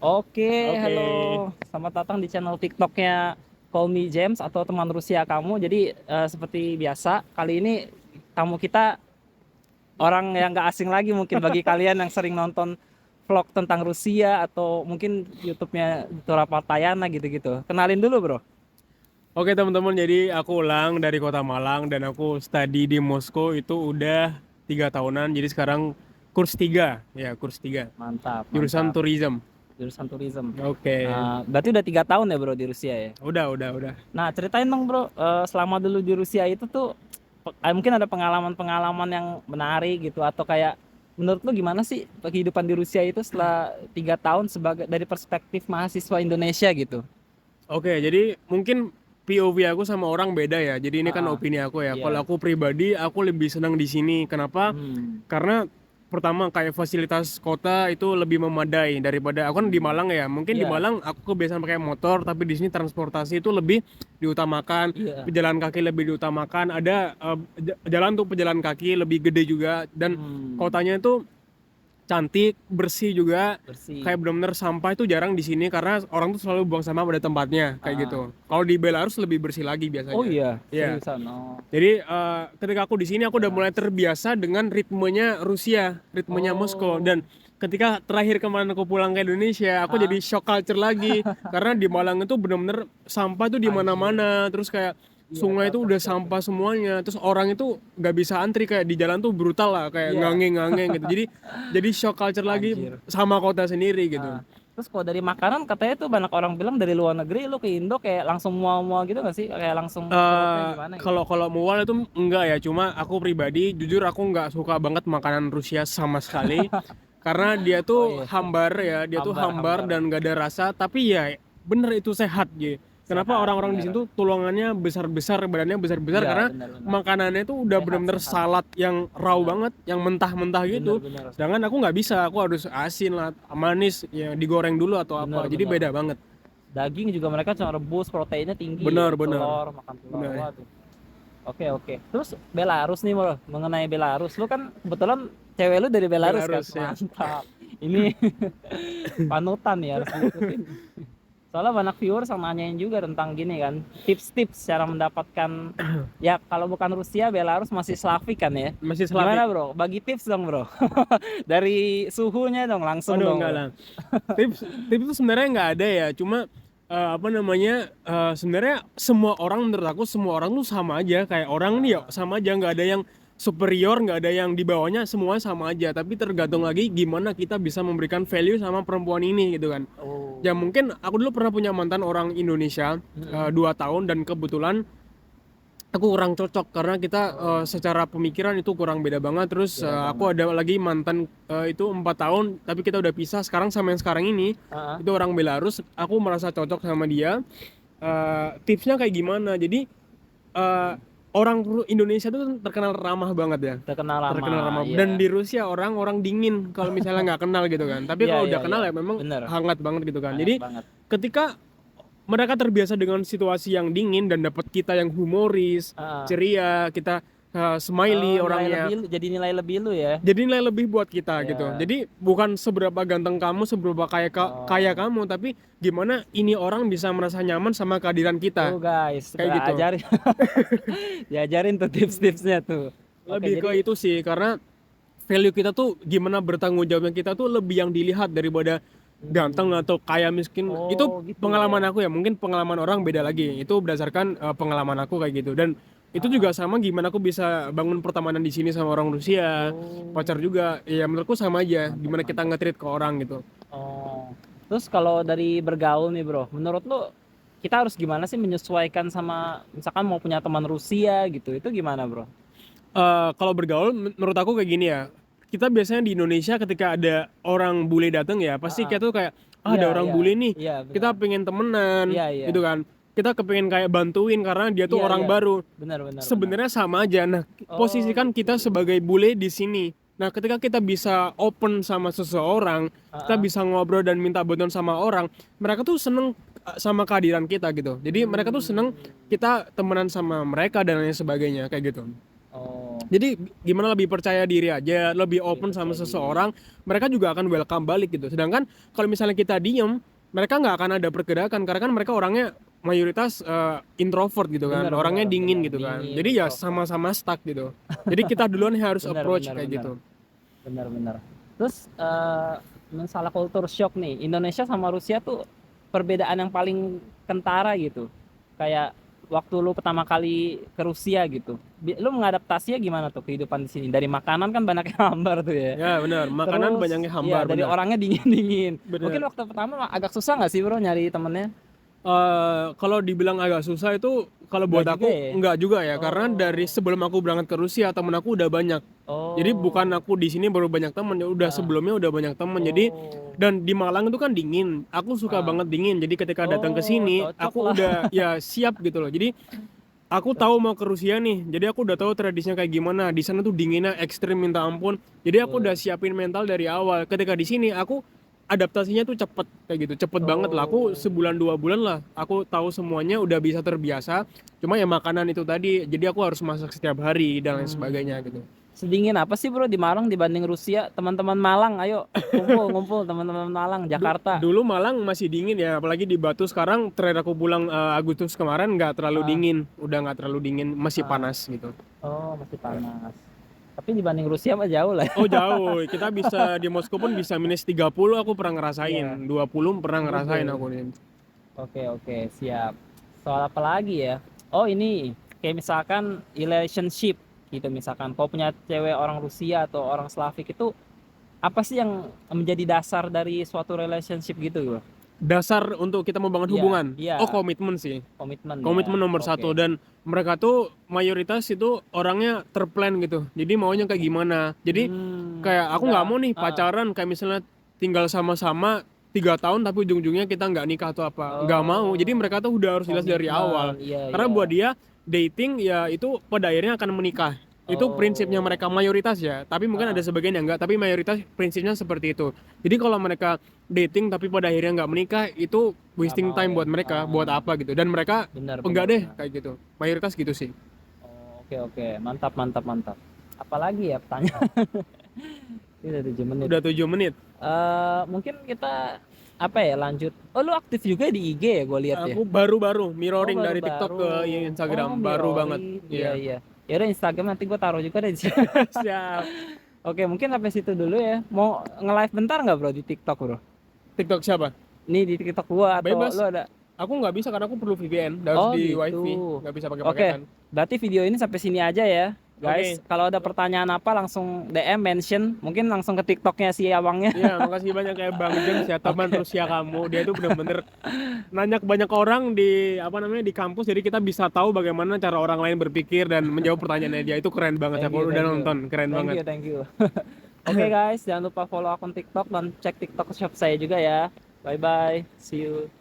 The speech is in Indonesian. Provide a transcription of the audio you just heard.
Oke, Oke. halo. Selamat datang di channel TikToknya Call Me James atau teman Rusia kamu. Jadi seperti biasa, kali ini tamu kita orang yang nggak asing lagi mungkin bagi kalian yang sering nonton vlog tentang Rusia atau mungkin YouTube-nya Tura Partayana gitu-gitu. Kenalin dulu, Bro. Oke teman-teman, jadi aku ulang dari kota Malang dan aku study di Moskow itu udah 3 tahunan. Jadi sekarang kurs 3, ya kurs 3. Mantap, Jurusan mantap. tourism. Jurusan tourism. Oke, Berarti udah 3 tahun ya, Bro, di Rusia ya? udah. Nah, ceritain dong, Bro, selama dulu di Rusia itu tuh mungkin ada pengalaman-pengalaman yang menarik gitu atau kayak menurut lu gimana sih kehidupan di Rusia itu setelah 3 tahun sebagai dari perspektif mahasiswa Indonesia gitu? Oke, jadi mungkin POV aku sama orang beda ya. Jadi ini kan Ah, opini aku ya. Kalau iya. aku pribadi, aku lebih senang di sini. Kenapa? Hmm. Karena pertama kayak fasilitas kota itu lebih memadai daripada aku kan di Hmm. Malang ya. Mungkin di Iya, Malang aku kebiasaan pakai motor, tapi di sini transportasi itu lebih diutamakan, iya. pejalan kaki lebih diutamakan. Ada jalan tuh pejalan kaki lebih gede juga dan Hmm. kotanya itu cantik, bersih juga. Bersih. Kayak benar-benar sampah itu jarang di sini karena orang tuh selalu buang sampah pada tempatnya kayak Ah. gitu. Kalau di Belarus lebih bersih lagi Oh biasanya. iya, Ya. seriusan. Oh. Jadi ketika aku di sini aku udah mulai Belarus. terbiasa dengan ritmenya Rusia, ritmenya Moskow Oh. dan ketika terakhir kemarin aku pulang ke Indonesia, aku Ah. jadi shock culture lagi karena di Malang itu benar-benar sampah tuh di Anjir. mana-mana, terus kayak Iya, sungai itu cocok, udah cocok. sampah semuanya, terus orang itu nggak bisa antri kayak di jalan tuh brutal lah, kayak Iya, ngangeng-ngangeng gitu. Jadi shock culture lagi anjir. sama kota sendiri gitu. Terus kalau dari makanan katanya tuh banyak orang bilang dari luar negeri lu ke Indo kayak langsung mual-mual gitu nggak sih? Kayak langsung perutnya gimana gitu? Kalau kalau mual itu enggak ya, cuma aku pribadi jujur aku nggak suka banget makanan Rusia sama sekali karena dia Oh tuh iya, hambar ya, dia tuh hambar hambar hambar. dan gak ada rasa, tapi ya bener itu sehat gitu. Kenapa Sehat orang-orang di sini bener. tuh tulangannya besar-besar, badannya besar-besar Iya, karena benar-benar. makanannya tuh udah Sehat bener-bener sehat. salad yang raw Bener. banget, yang mentah-mentah gitu. Bener-bener. Sedangkan aku nggak bisa, aku harus asin lah, manis, ya digoreng dulu atau apa. Jadi Bener-bener. beda banget. Daging juga mereka cuma rebus, proteinnya tinggi ya. Benar-benar, Telur, makan telur. benar. Waduh. Oke, oke. Terus Belarus nih, Bro. Mengenai Belarus, lu kan kebetulan cewek lu dari Belarus kan? Belarus ya. Mantap. Ini panutan ya, harus diikutin. Soalnya banyak viewer sama nanyain juga tentang gini kan, tips-tips cara mendapatkan, ya kalau bukan Rusia, Belarus masih Slavik kan ya. Masih Gimana, Slavic. Bro? Bagi tips dong, Bro. Dari suhunya dong, langsung Aduh dong, enggak Bro. lah. Tips tips itu sebenarnya nggak ada ya. Cuma apa namanya? Sebenarnya semua orang menurut aku semua orang tuh sama aja. Kayak orang nih ya Ah, sama aja. Nggak ada yang superior, nggak ada yang di bawahnya. Semua sama aja. Tapi tergantung hmm. lagi gimana kita bisa memberikan value sama perempuan ini gitu kan. Oh. Ya mungkin aku dulu pernah punya mantan orang Indonesia Mm-mm. 2 tahun dan kebetulan aku kurang cocok karena kita Oh. secara pemikiran itu kurang beda banget. Terus Beda banget. aku ada lagi mantan itu 4 tahun tapi kita udah pisah. Sekarang sama yang sekarang ini Ah, itu orang Belarus, aku merasa cocok sama dia. Tipsnya kayak gimana, jadi eh, orang Indonesia tuh terkenal ramah banget ya, terkenal lama, terkenal ramah, iya. dan di Rusia orang-orang dingin kalau misalnya nggak kenal gitu kan, tapi Iya, kalau iya, udah iya. kenal ya memang Bener, hangat banget gitu kan. banget Jadi banget. ketika mereka terbiasa dengan situasi yang dingin dan dapat kita yang humoris, Ah, ceria, kita oh, smiley nilai lebih, orangnya. jadi nilai lebih lu ya. Jadi nilai lebih buat kita gitu. Ya. Jadi bukan seberapa ganteng kamu, seberapa kaya kaya Oh. kamu, tapi gimana ini orang bisa merasa nyaman sama kehadiran Tuh kita. guys, Kayak gitu. ajarin, diajarin tuh tips-tipsnya tuh. Oke, Lebih ke jadi itu sih karena value kita tuh gimana bertanggung jawabnya kita tuh lebih yang dilihat daripada ganteng hmm. atau kaya miskin. Itu Oh gitu pengalaman ya. aku ya, mungkin pengalaman orang beda lagi. Itu berdasarkan pengalaman aku kayak gitu. Dan itu Ah, juga ah. sama gimana aku bisa bangun pertemanan di sini sama orang Rusia, Oh, pacar juga. Ya menurutku sama aja mantap, gimana kita mantap. nge-treat ke orang gitu. Oh, terus kalau dari bergaul nih, Bro, menurut lu kita harus gimana sih menyesuaikan sama misalkan mau punya teman Rusia gitu, itu gimana, Bro? Kalau bergaul menurut aku kayak gini ya. Kita biasanya di Indonesia ketika ada orang bule datang ya, Ah, pasti ah. kita tuh kayak Iya, ada orang iya, bule nih. iya, Kita benar. pengen temenan Iya, iya, gitu kan. Kita kepengen kayak bantuin karena dia tuh iya, orang iya, baru. benar, benar, benar. Sebenarnya sama aja. Nah, Oh posisikan gitu. kita sebagai bule di sini. Nah, ketika kita bisa open sama seseorang, Ah, kita ah. bisa ngobrol dan minta bantuan sama orang, mereka tuh seneng sama kehadiran kita gitu. Jadi mereka tuh seneng Hmm. kita temenan sama mereka dan lain sebagainya kayak gitu. Oh, Jadi gimana lebih percaya diri aja, lebih open sama percaya diri. seseorang, mereka juga akan welcome balik gitu. Sedangkan kalau misalnya kita diem, mereka nggak akan ada pergerakan karena kan mereka orangnya mayoritas introvert gitu kan, Bener, orangnya bener, dingin bener. gitu kan. Dingin, Jadi ya introvert. sama-sama stuck gitu. Jadi kita duluan yang harus Bener, approach bener, kayak bener. gitu. Bener, bener. Terus masalah culture shock nih, Indonesia sama Rusia tuh perbedaan yang paling kentara gitu. Kayak waktu lu pertama kali ke Rusia gitu, lu mengadaptasinya gimana tuh kehidupan di sini? Dari makanan kan banyak yang hambar tuh ya. Ya benar, makanan Terus banyaknya ya hambar dari benar. orangnya dingin-dingin. Mungkin Benar. waktu pertama agak susah nggak sih bro nyari temennya? Kalau dibilang agak susah itu kalau Nggak buat juga aku ya? enggak juga ya, karena dari Oh, sebelum aku berangkat ke Rusia temen aku udah banyak. Jadi bukan oh, aku di sini baru banyak temen, ya udah ah, sebelumnya udah banyak temen. Jadi oh, dan di Malang itu kan dingin. Aku suka ah, banget dingin. Jadi ketika datang ke oh, sini, cocok aku lah. udah ya siap gitu loh. Jadi aku tahu mau ke Rusia nih. Jadi aku udah tahu tradisinya kayak gimana. Di sana tuh dinginnya ekstrim minta ampun. Jadi aku udah Betul. siapin mental dari awal. Ketika di sini aku adaptasinya tuh cepet kayak gitu, cepet banget lah. Aku Oh, sebulan 2 bulan lah. Aku tahu semuanya, udah bisa terbiasa. Cuma ya makanan itu tadi. Jadi aku harus masak setiap hari dan lain sebagainya gitu. sedingin apa sih bro di Malang dibanding Rusia? Teman-teman Malang, ayo kumpul-kumpul teman-teman Malang, Jakarta. Dulu Malang masih dingin ya, apalagi di Batu. Sekarang terakhir aku pulang Agustus kemarin nggak terlalu Ah, dingin, udah nggak terlalu dingin, masih ah. panas gitu. Oh, masih panas. Tapi dibanding Rusia mah jauh lah. Ya. Oh jauh, kita bisa di Moskow pun bisa -30 aku pernah Iya, ngerasain, 20 pernah ngerasain buset. aku nih. Oke, oke, siap. Soal apa lagi ya? Oh, ini kayak misalkan relationship gitu misalkan. Kau punya cewek orang Rusia atau orang Slavik itu apa sih yang menjadi dasar dari suatu relationship gitu, bro? Dasar untuk kita membangun Iya, hubungan, iya, oh komitmen sih. komitmen ya. Komitmen nomor Oke. satu, dan mereka tuh mayoritas itu orangnya terplan gitu. Jadi maunya kayak gimana. Jadi kayak aku nggak Udah, mau nih pacaran kayak misalnya tinggal sama-sama 3 tahun tapi ujung-ujungnya kita nggak nikah atau apa, nggak mau. Jadi oh, mereka tuh udah harus jelas dari komitmen, awal, iya, karena iya. buat dia dating ya itu pada akhirnya akan menikah. Itu prinsipnya Oh, mereka mayoritas ya, tapi mungkin ada ah, sebagian yang enggak, tapi mayoritas prinsipnya seperti itu. Jadi kalau mereka dating tapi pada akhirnya nggak menikah, itu nggak wasting mau time ya. buat mereka, buat Ah, apa gitu. Dan mereka benar, enggak benar, deh benar. kayak gitu, mayoritas gitu sih. Oh, oke, oke, mantap, mantap, mantap. Apalagi ya pertanyaan? Ini udah 7 menit. Udah 7 menit. Mungkin kita apa ya lanjut. Oh, lu aktif juga di IG ya, gue lihat ya. Aku baru-baru Oh, mirroring dari TikTok ke baru-baru. Oh, Instagram, baru banget. Mirroring. Iya, Iya. iya. Ya udah Instagram nanti gue taruh juga deh di sini. Siap. Oke, mungkin sampai situ dulu ya. Mau nge-live bentar nggak bro di TikTok bro? TikTok siapa? Ini di TikTok gua atau lu Bebas. ada? Aku nggak bisa karena aku perlu VPN, harus Oh di gitu. WiFi, nggak bisa pakai Oke, paketan. berarti video ini sampai sini aja ya, guys. Oke. Kalau ada pertanyaan apa langsung DM mention, mungkin langsung ke TikToknya si abangnya. Iya, makasih banyak ya Bang James ya, teman Oke, Rusia kamu. Dia itu bener-bener nanya ke banyak orang di apa namanya di kampus, jadi kita bisa tahu bagaimana cara orang lain berpikir dan menjawab pertanyaannya dia. Itu keren banget. thank you, Aku udah thank you, nonton, keren thank banget. you, thank you. Oke guys, jangan lupa follow akun TikTok dan cek TikTok shop saya juga ya. Bye bye, see you.